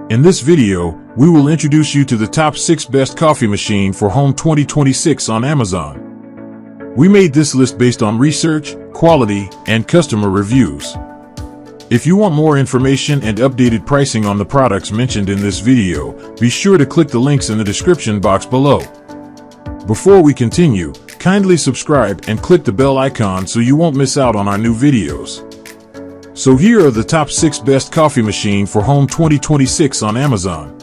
In this video, we will introduce you to the top 6 best coffee machine for home 2026 on Amazon. We made this list based on research, quality, and customer reviews. If you want more information and updated pricing on the products mentioned in this video, be sure to click the links in the description box below. Before we continue, kindly subscribe and click the bell icon so you won't miss out on our new videos. So here are the top 6 best coffee machine for home 2026 on Amazon.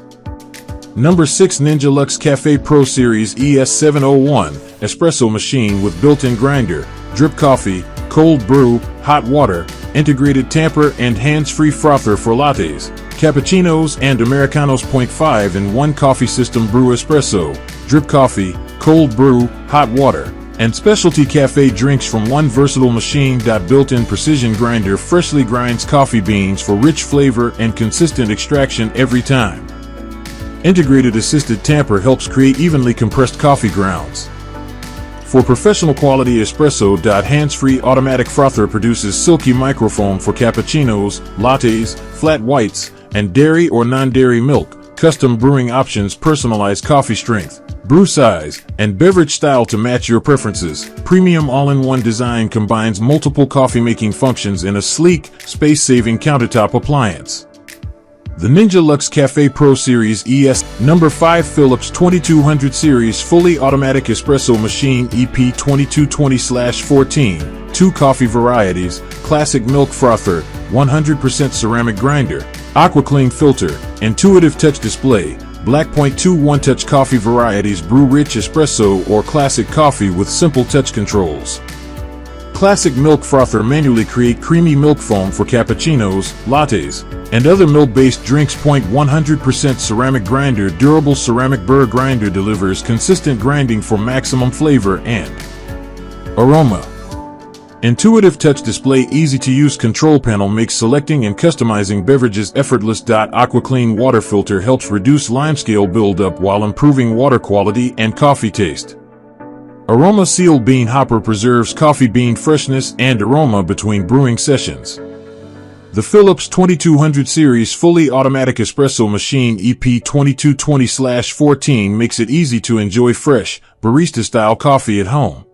Number 6, Ninja Luxe Café Pro Series ES701 Espresso machine with built-in grinder, drip coffee, cold brew, hot water, integrated tamper and hands-free frother for lattes, cappuccinos and Americanos. 5-in-1 coffee system brew espresso, drip coffee, cold brew, hot water, and specialty cafe drinks from one versatile machine. Built-in precision grinder freshly grinds coffee beans for rich flavor and consistent extraction every time. Integrated assisted tamper helps create evenly compressed coffee grounds. For professional quality espresso. Hands-free automatic frother produces silky microfoam for cappuccinos, lattes, flat whites, and dairy or non-dairy milk. Custom brewing options personalize coffee strength, brew size, and beverage style to match your preferences. Premium all-in-one design combines multiple coffee-making functions in a sleek, space-saving countertop appliance. The Ninja Luxe Café Pro Series ES. Number 5, Philips 2200 Series Fully Automatic Espresso Machine EP2220/14. 2 coffee varieties: classic milk frother, 100% ceramic grinder, aqua clean filter, intuitive touch display. Blackpoint 2 one-touch coffee varieties brew rich espresso or classic coffee with simple touch controls. Classic milk frother manually create creamy milk foam for cappuccinos, lattes, and other milk-based drinks. 100% ceramic grinder durable ceramic burr grinder delivers consistent grinding for maximum flavor and aroma. Intuitive touch display easy-to-use control panel makes selecting and customizing beverages effortless. Aqua clean water filter helps reduce limescale buildup while improving water quality and coffee taste. Aroma sealed bean hopper preserves coffee bean freshness and aroma between brewing sessions. The Philips 2200 Series Fully Automatic Espresso Machine EP2220/14 makes it easy to enjoy fresh, barista-style coffee at home.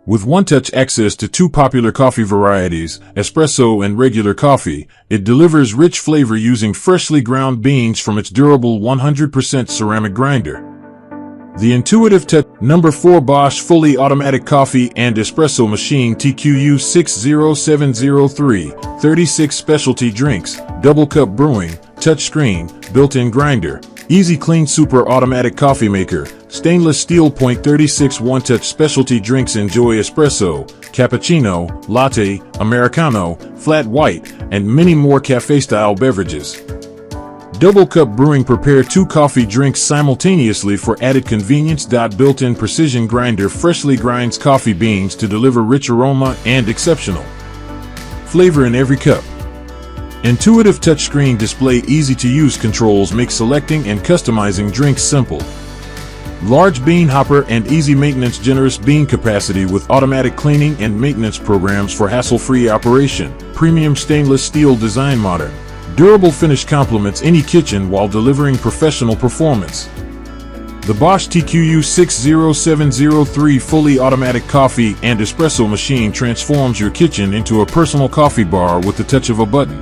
With one-touch access to 2 popular coffee varieties, espresso and regular coffee, it delivers rich flavor using freshly ground beans from its durable 100% ceramic grinder. The intuitive touch. Number 4, Bosch Fully Automatic Coffee and Espresso Machine TQU60703, 36 specialty drinks, double cup brewing, touchscreen, built-in grinder, easy clean super automatic coffee maker, stainless steel. 36 one-touch specialty drinks. Enjoy espresso, cappuccino, latte, Americano, flat white, and many more cafe-style beverages. Double cup brewing. Prepare 2 coffee drinks simultaneously for added convenience. Built-in precision grinder freshly grinds coffee beans to deliver rich aroma and exceptional flavor in every cup. Intuitive touchscreen display easy-to-use controls make selecting and customizing drinks simple. Large bean hopper and easy maintenance. Generous bean capacity with automatic cleaning and maintenance programs for hassle-free operation. Premium stainless steel design. Modern, durable finish complements any kitchen while delivering professional performance. The Bosch TQU60703 Fully Automatic Coffee and Espresso Machine transforms your kitchen into a personal coffee bar with the touch of a button.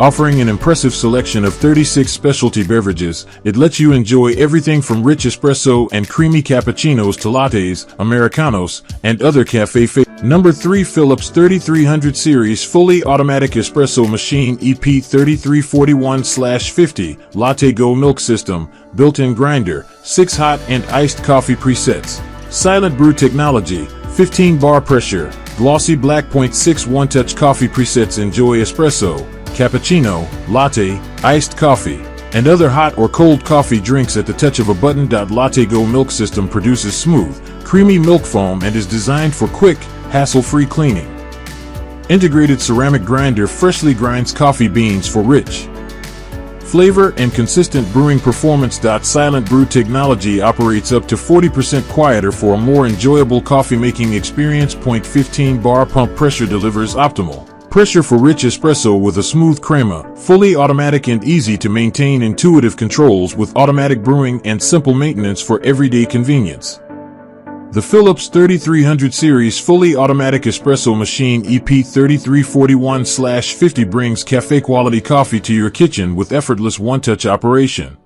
Offering an impressive selection of 36 specialty beverages, it lets you enjoy everything from rich espresso and creamy cappuccinos to lattes, Americanos, and other cafe favorites. Number 3, Philips 3300 Series Fully Automatic Espresso Machine EP3341/50 Latte Go Milk System, built-in grinder, 6 hot and iced coffee presets, silent brew technology, 15 bar pressure, glossy Blackpoint 6 one-touch coffee presets. Enjoy espresso, cappuccino, latte, iced coffee, and other hot or cold coffee drinks at the touch of a button. Latte Go Milk System produces smooth, creamy milk foam and is designed for quick, hassle-free cleaning. Integrated ceramic grinder freshly grinds coffee beans for rich flavor and consistent brewing performance. Silent brew technology operates up to 40% quieter for a more enjoyable coffee-making experience. 15 bar pump pressure delivers optimal pressure for rich espresso with a smooth crema, fully automatic and easy to maintain, intuitive controls with automatic brewing and simple maintenance for everyday convenience. The Philips 3300 series fully automatic espresso machine EP3341/50 brings cafe quality coffee to your kitchen with effortless one-touch operation.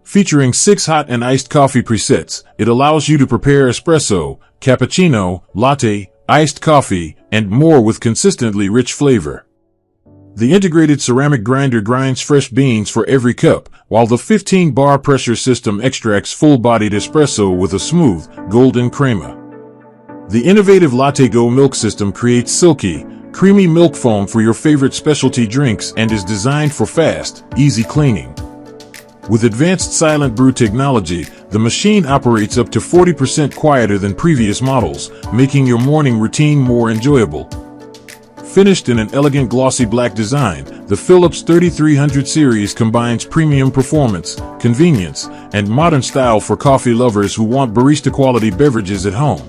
Featuring 6 hot and iced coffee presets, it allows you to prepare espresso, cappuccino, latte, iced coffee, and more with consistently rich flavor. The integrated ceramic grinder grinds fresh beans for every cup, while the 15-bar pressure system extracts full-bodied espresso with a smooth, golden crema. The innovative Latte Go milk system creates silky, creamy milk foam for your favorite specialty drinks and is designed for fast, easy cleaning. With advanced silent brew technology, the machine operates up to 40% quieter than previous models, making your morning routine more enjoyable. Finished in an elegant glossy black design, the Philips 3300 series combines premium performance, convenience, and modern style for coffee lovers who want barista-quality beverages at home.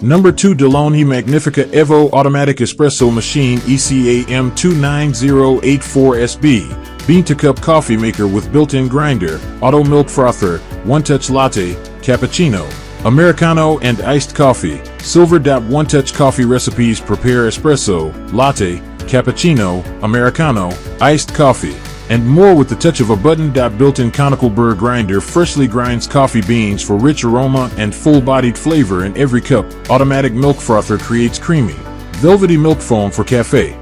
Number 2. DeLonghi Magnifica Evo Automatic Espresso Machine ECAM 29084SB Bean-to-cup coffee maker with built-in grinder, auto milk frother, one-touch latte, cappuccino, Americano and iced coffee. Silver Dot one-touch coffee recipes prepare espresso, latte, cappuccino, Americano, iced coffee, and more with the touch of a button. Built-in conical burr grinder freshly grinds coffee beans for rich aroma and full-bodied flavor in every cup. Automatic milk frother creates creamy, velvety milk foam for cafe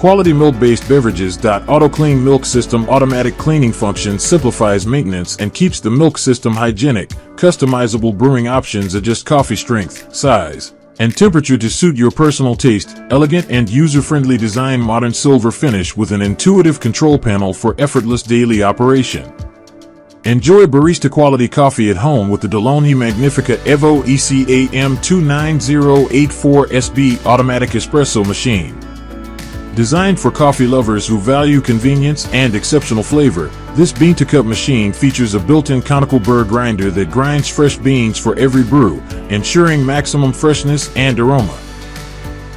quality milk-based beverages. Auto clean milk system automatic cleaning function simplifies maintenance and keeps the milk system hygienic. Customizable brewing options adjust coffee strength, size, and temperature to suit your personal taste. Elegant and user-friendly design, modern silver finish with an intuitive control panel for effortless daily operation. Enjoy barista quality coffee at home with the DeLonghi Magnifica Evo ECAM 29084SB automatic espresso machine. Designed for coffee lovers who value convenience and exceptional flavor, this bean-to-cup machine features a built-in conical burr grinder that grinds fresh beans for every brew, ensuring maximum freshness and aroma.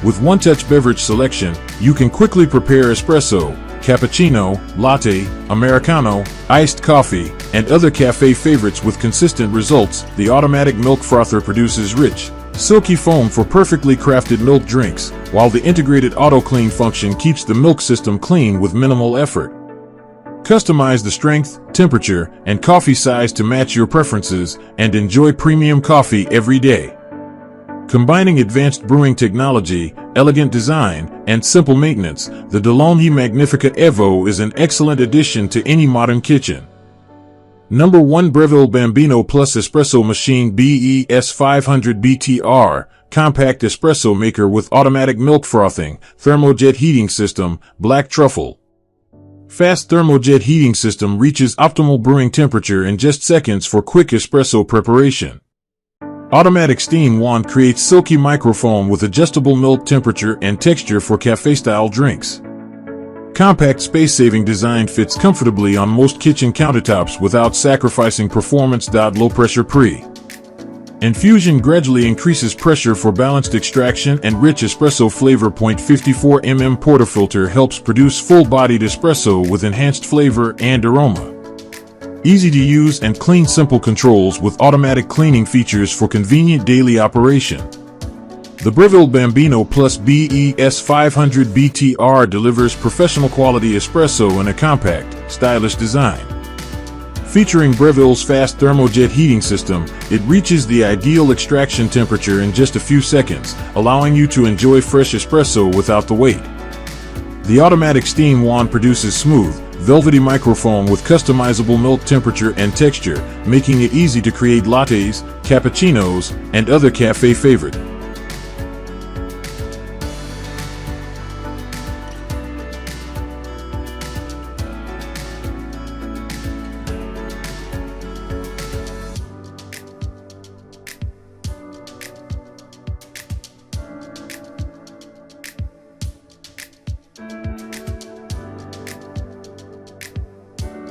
With one-touch beverage selection, you can quickly prepare espresso, cappuccino, latte, Americano, iced coffee, and other cafe favorites with consistent results. The automatic milk frother produces rich, silky foam for perfectly crafted milk drinks, while the integrated auto clean function keeps the milk system clean with minimal effort. Customize the strength, temperature, and coffee size to match your preferences and enjoy premium coffee every day. Combining advanced brewing technology, elegant design, and simple maintenance, the DeLonghi Magnifica Evo is an excellent addition to any modern kitchen. Number 1. Breville Bambino Plus Espresso Machine BES 500 BTR Compact Espresso Maker with Automatic Milk Frothing, Thermojet Heating System, Black Truffle. Fast thermojet heating system reaches optimal brewing temperature in just seconds for quick espresso preparation. Automatic steam wand creates silky microfoam with adjustable milk temperature and texture for cafe-style drinks. Compact space-saving design fits comfortably on most kitchen countertops without sacrificing performance. Low-pressure pre-infusion gradually increases pressure for balanced extraction and rich espresso flavor. 0.54 mm portafilter helps produce full-bodied espresso with enhanced flavor and aroma. Easy to use and clean, simple controls with automatic cleaning features for convenient daily operation. The Breville Bambino Plus BES 500 BTR delivers professional quality espresso in a compact, stylish design. Featuring Breville's fast thermojet heating system, it reaches the ideal extraction temperature in just a few seconds, allowing you to enjoy fresh espresso without the wait. The automatic steam wand produces smooth, velvety microfoam with customizable milk temperature and texture, making it easy to create lattes, cappuccinos, and other cafe favorites.